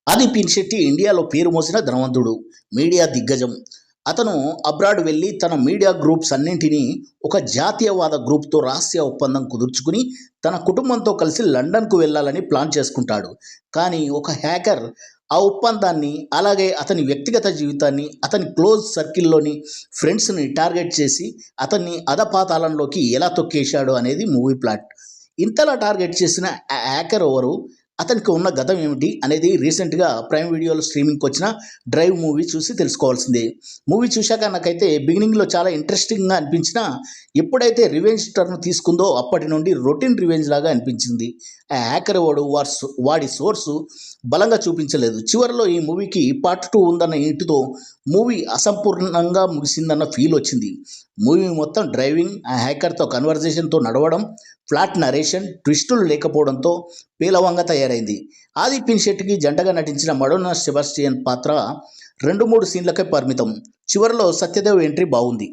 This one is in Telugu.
ఆది పినిశెట్టి ఇండియాలో పేరు మోసిన ధనవంతుడు, మీడియా దిగ్గజం. అతను అబ్రాడ్ వెళ్ళి తన మీడియా గ్రూప్స్ అన్నింటినీ ఒక జాతీయవాద గ్రూప్తో రహస్య ఒప్పందం కుదుర్చుకుని తన కుటుంబంతో కలిసి లండన్కు వెళ్ళాలని ప్లాన్ చేసుకుంటాడు. కానీ ఒక హ్యాకర్ ఆ ఒప్పందాన్ని, అలాగే అతని వ్యక్తిగత జీవితాన్ని, అతని క్లోజ్ సర్కిల్లోని ఫ్రెండ్స్ని టార్గెట్ చేసి అతన్ని అధపాతాళంలోకి ఎలా తొక్కేశాడు అనేది మూవీ ప్లాట్. ఇంతలా టార్గెట్ చేసిన ఆ హ్యాకర్ ఎవరు, అతనికి ఉన్న గతం ఏమిటి అనేది రీసెంట్గా ప్రైమ్ వీడియోలో స్ట్రీమింగ్కి వచ్చిన డ్రైవ్ మూవీ చూసి తెలుసుకోవాల్సిందే. మూవీ చూశాక నాకైతే బిగినింగ్లో చాలా ఇంట్రెస్టింగ్గా అనిపించినా ఎప్పుడైతే రివెంజ్ టర్న్ తీసుకుందో అప్పటి నుండి రొటీన్ రివెంజ్ లాగా అనిపించింది. ఆ హ్యాకర్ వాడి సోర్సు బలంగా చూపించలేదు. చివరిలో ఈ మూవీకి పార్ట్ 2 ఉందన్న ఇంటితో మూవీ అసంపూర్ణంగా ముగిసిందన్న ఫీల్ వచ్చింది. మూవీ మొత్తం డ్రైవింగ్, ఆ హ్యాకర్తో కన్వర్జేషన్తో నడవడం, ఫ్లాట్ నరేషన్, ట్విస్టులు లేకపోవడంతో పేలవంగా తయారైంది. ఆది పినిశెట్టికి జంటగా నటించిన మడోనా సెబాస్టియన్ పాత్ర 2-3 సీన్లకే పరిమితం. చివరిలో సత్యదేవ్ ఎంట్రీ బాగుంది.